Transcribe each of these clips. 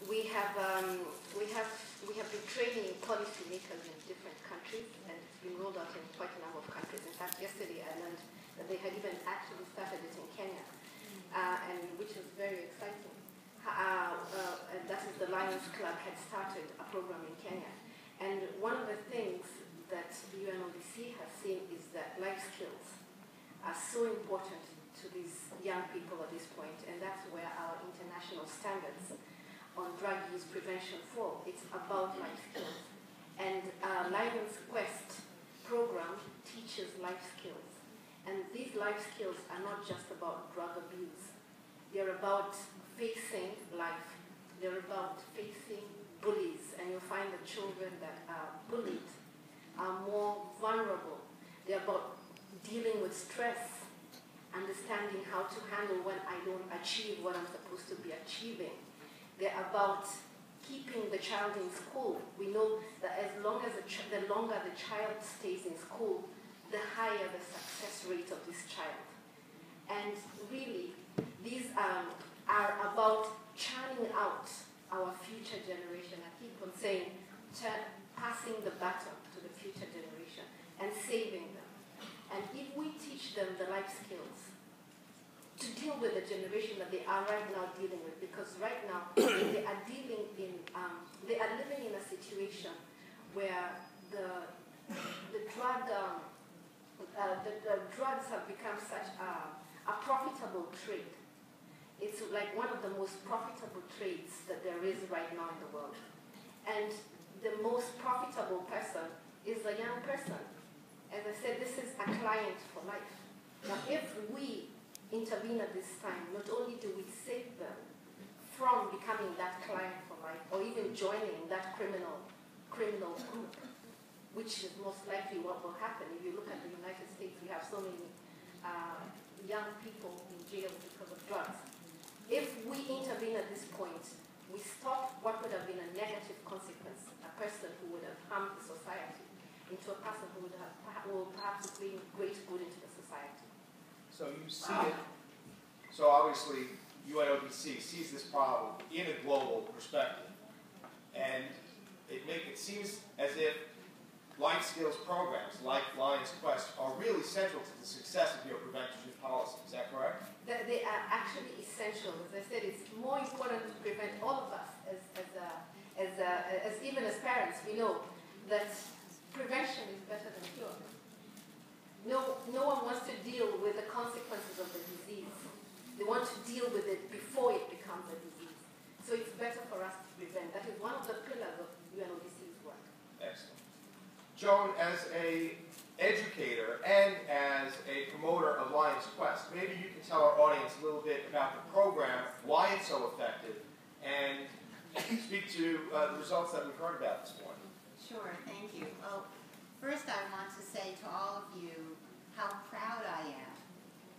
we have been training policymakers in different countries, and it's been rolled out in quite a number of countries. In fact, yesterday I learned that they had even actually started it in Kenya, and which is very exciting. And that is the Lions Club had started a program in Kenya. And one of the things that UNODC has seen is that life skills are so important to these young people at this point, and that's where our international standards on drug use prevention fall. It's about life skills. And Lions Quest program teaches life skills. And these life skills are not just about drug abuse. They're about facing life. They're about facing bullies. And you'll find the children that are bullied are more vulnerable. They're about dealing with stress, understanding how to handle when I don't achieve what I'm supposed to be achieving. They're about keeping the child in school. We know that as long as the longer the child stays in school, the higher the success rate of this child. And really, these are about churning out our future generation. I keep on saying, passing the baton to the future generation and saving them. And if we teach them the life skills to deal with the generation that they are right now dealing with, because right now they are dealing in, they are living in a situation where the drugs have become such a profitable trade. It's like one of the most profitable trades that there is right now in the world. And the most profitable person is a young person. As I said, this is a client for life. Now, if we intervene at this time, not only do we save them from becoming that client for life, or even joining that criminal group, which is most likely what will happen. If you look at the United States, we have so many young people in jail because of drugs. If we intervene at this point, we stop what would have been a negative consequence, a person who would have harmed the society, into a person who will perhaps bring great good into the society. So you see it, so obviously UNODC sees this problem in a global perspective, and it seems as if life skills programs like Lions Quest are really central to the success of your prevention policy. Is that correct? They are actually essential. As I said, it's more important to prevent all of us as even as parents. We know that prevention is better than cure. No one wants to deal with the consequences of the disease. They want to deal with it before it becomes a disease. So it's better for us to prevent. That is one of the pillars of UNODC's work. Excellent. Joan, as an educator and as a promoter of Lions Quest, maybe you can tell our audience a little bit about the program, why it's so effective, and speak to the results that we've heard about this morning. Sure, thank you. Well, first I want to say to all of you how proud I am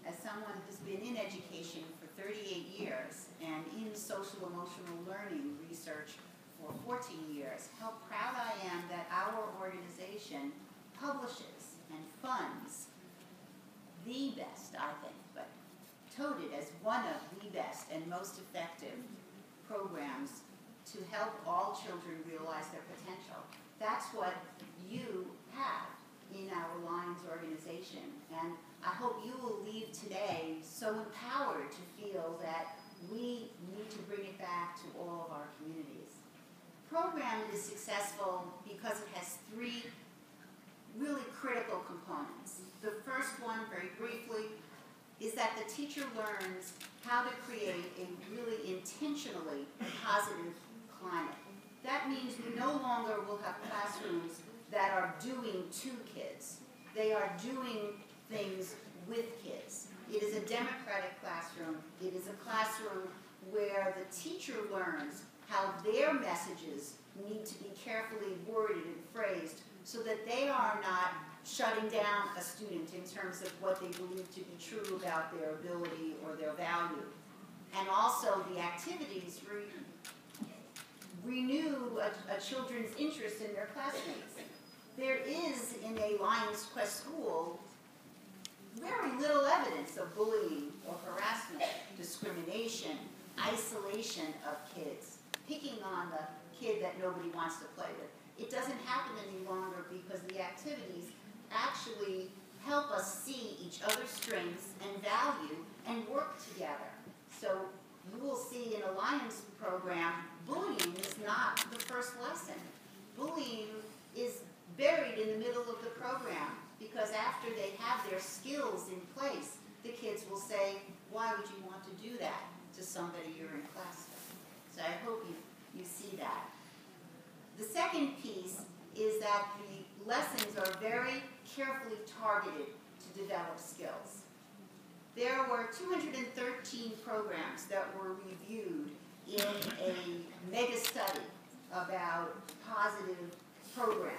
as someone who's been in education for 38 years and in social emotional learning research for 14 years, how proud I am that our organization publishes and funds the best, I think, but touted as one of the best and most effective programs to help all children realize their potential. That's what you have in our Lions organization, and I hope you will leave today so empowered to feel that we need to bring it back to all of our communities. The program is successful because it has three really critical components. The first one, very briefly, is that the teacher learns how to create a really intentionally positive climate. That means we no longer will have classrooms that are doing to kids. They are doing things with kids. It is a democratic classroom. It is a classroom where the teacher learns how their messages need to be carefully worded and phrased so that they are not shutting down a student in terms of what they believe to be true about their ability or their value. And also the activities renew a children's interest in their classmates. There is, in a Lions Quest school, very little evidence of bullying or harassment, discrimination, isolation of kids. picking on the kid that nobody wants to play with. It doesn't happen any longer because the activities actually help us see each other's strengths and value and work together. So you will see in a Lions program, bullying is not the first lesson. Bullying is buried in the middle of the program because after they have their skills in place, the kids will say, why would you want to do that to somebody you're in class with? So I hope you see that. The second piece is that the lessons are very carefully targeted to develop skills. There were 213 programs that were reviewed in a mega study about positive programs.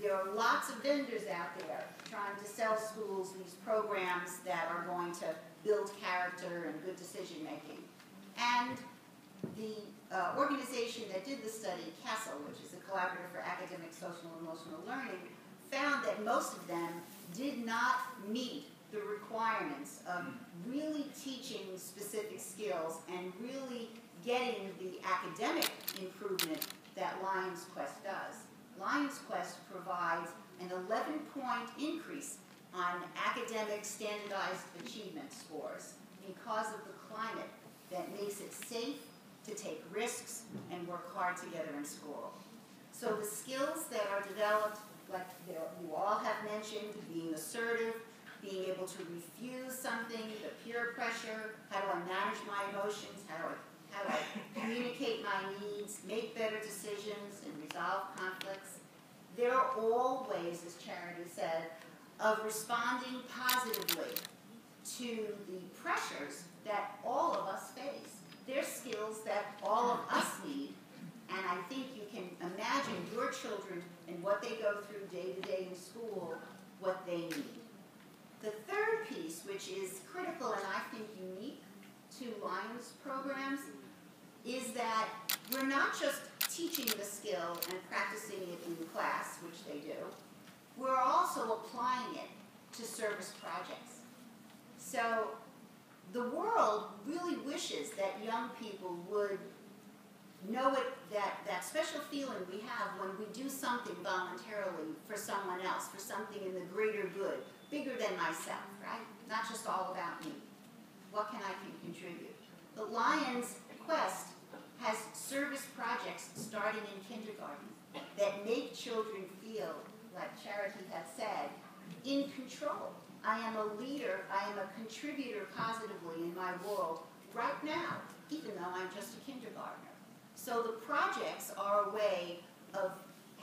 There are lots of vendors out there trying to sell schools these programs that are going to build character and good decision making. And the organization that did the study, CASEL, which is a Collaborative for Academic, Social, and Emotional Learning, found that most of them did not meet the requirements of really teaching specific skills and really getting the academic improvement that Lions Quest does. Lions Quest provides an 11-point increase on academic standardized achievement scores because of the climate that makes it safe to take risks and work hard together in school. So the skills that are developed, like you all have mentioned, being assertive, being able to refuse something, the peer pressure, how do I manage my emotions, how do I communicate my needs, make better decisions, and resolve conflicts. They're all ways, as Charity said, of responding positively to the pressures that all of us face. They're skills that all of us need, and I think you can imagine your children and what they go through day to day in school, what they need. The third piece, which is critical and I think unique to Lions programs, is that we're not just teaching the skill and practicing it in class, which they do, we're also applying it to service projects. So the world really wishes that young people would know it, that special feeling we have when we do something voluntarily for someone else, for something in the greater good, bigger than myself, right? Not just all about me. What can I contribute? The Lions Quest has service projects starting in kindergarten that make children feel, like Charity had said, in control. I am a leader, I am a contributor positively in my world right now, even though I'm just a kindergartner. So the projects are a way of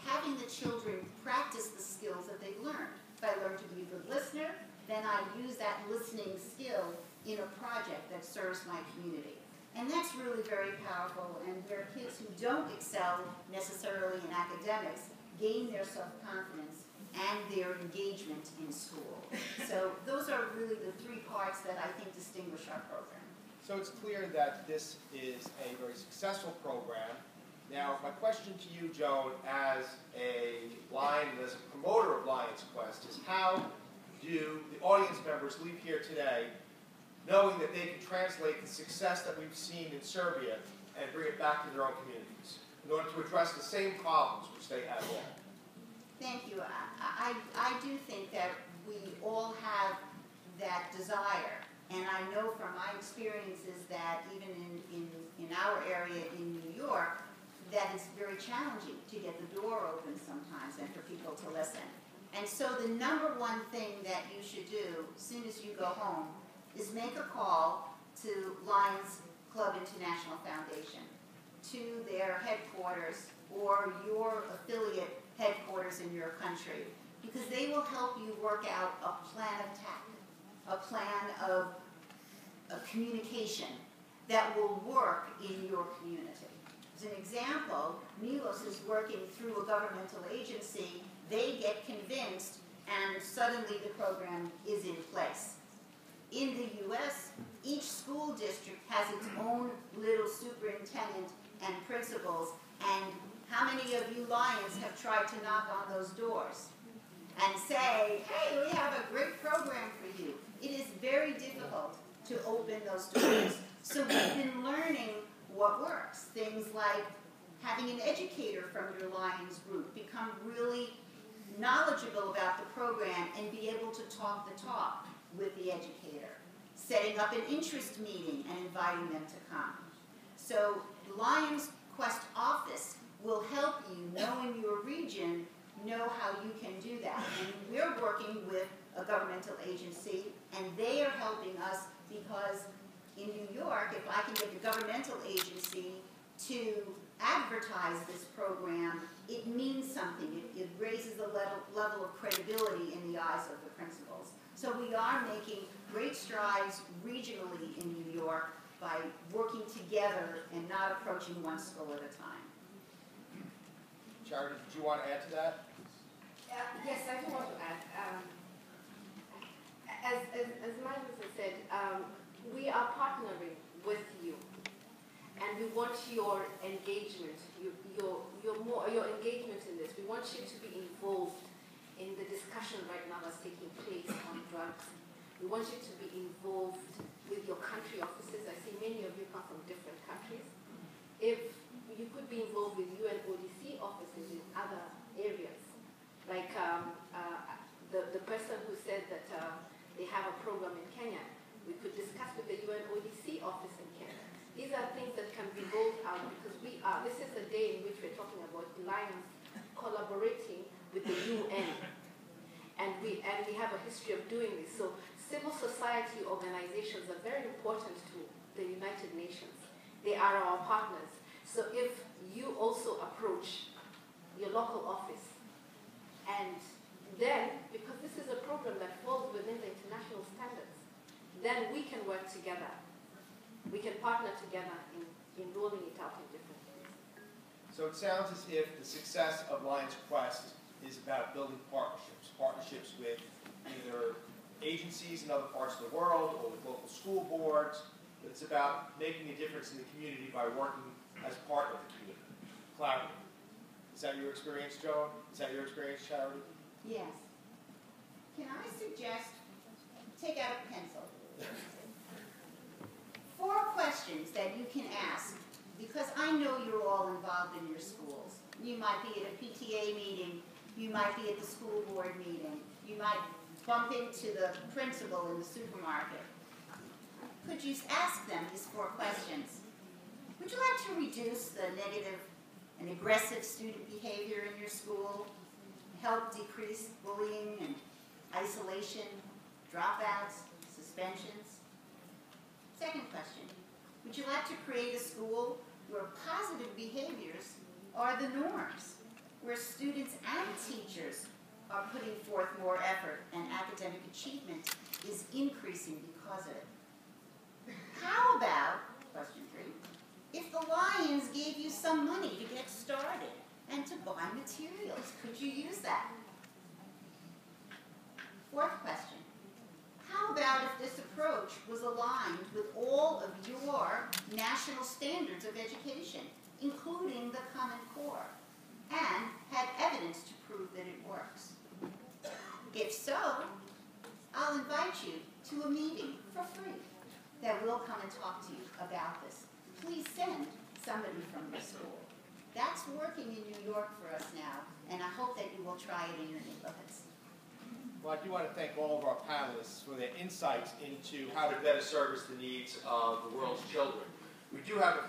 having the children practice the skills that they've learned. If I learn to be a good listener, then I use that listening skill in a project that serves my community. And that's really very powerful, and where kids who don't excel necessarily in academics gain their self-confidence and their engagement in school. So those are really the three parts that I think distinguish our program. So it's clear that this is a very successful program. Now, my question to you, Joan, as a promoter of Lions Quest, is how do the audience members leave here today knowing that they can translate the success that we've seen in Serbia and bring it back to their own communities in order to address the same problems which they have there? Thank you. I do think that we all have that desire. And I know from my experiences that even in our area in New York, that it's very challenging to get the door open sometimes and for people to listen. And so the number one thing that you should do as soon as you go home is make a call to Lions Club International Foundation, to their headquarters or your affiliate headquarters in your country, because they will help you work out a plan of tactic, a plan of communication that will work in your community. As an example, Milos is working through a governmental agency. They get convinced, and suddenly the program is in place. In the U.S., each school district has its own little superintendent and principals, and how many of you Lions have tried to knock on those doors and say, hey, we have a great program for you? It is very difficult to open those doors. So we've been learning what works. works. Things like having an educator from your Lions group become really knowledgeable about the program and be able to talk the talk with the educator. Setting up an interest meeting and inviting them to come. So the Lions Quest office will help you know in your region, know how you can do that. And we're working with a governmental agency, and they are helping us because in New York, if I can get the governmental agency to advertise this program, it means something. It raises the level of credibility in the eyes of the principals. So we are making great strides regionally in New York by working together and not approaching one school at a time. Charity, did you want to add to that? Yes, I do want to add. As Milos has said, we are partnering with you, and we want your engagement, your engagement in this. We want you to be involved in the discussion right now that's taking place on drugs. We want you to be involved with your country offices. I see many of you come from different countries. If you could be involved with UNODC offices in other areas, like the person who said that they have a program in Kenya, we could discuss with the UNODC office in Kenya. These are things that can be rolled out because this is a day in which we're talking about Lions collaborating with the UN. And we have a history of doing this. So civil society organizations are very important to the United Nations. They are our partners. So if you also approach your local office, and then, because this is a program that falls within the international standards, then we can work together. We can partner together in rolling it out in different ways. So it sounds as if the success of Lions Quest is about building partnerships with either agencies in other parts of the world or with local school boards. It's about making a difference in the community by working as part of the community, collaborating. Is that your experience, Joan? Is that your experience, Charity? Yes. Can I suggest, take out a pencil, 4 questions that you can ask, because I know you're all involved in your schools. You might be at a PTA meeting, you might be at the school board meeting, you might bump into the principal in the supermarket. Could you ask them these 4 questions? Would you like to reduce the negative and aggressive student behavior in your school, help decrease bullying and isolation, dropouts, suspensions? Second question, would you like to create a school where positive behaviors are the norms, where students and teachers are putting forth more effort and academic achievement is increasing because of it? How about, question 3, if the Lions gave you some money to get started and to buy materials, could you use that? 4th question, how about if this approach was aligned with all of your national standards of education, including the Common Core, and had evidence to prove that it works? If so, I'll invite you to a meeting for free that will come and talk to you about this. Please send somebody from your school. That's working in New York for us now, and I hope that you will try it in your neighborhoods. Well, I do want to thank all of our panelists for their insights into how to better service the needs of the world's children. We do have a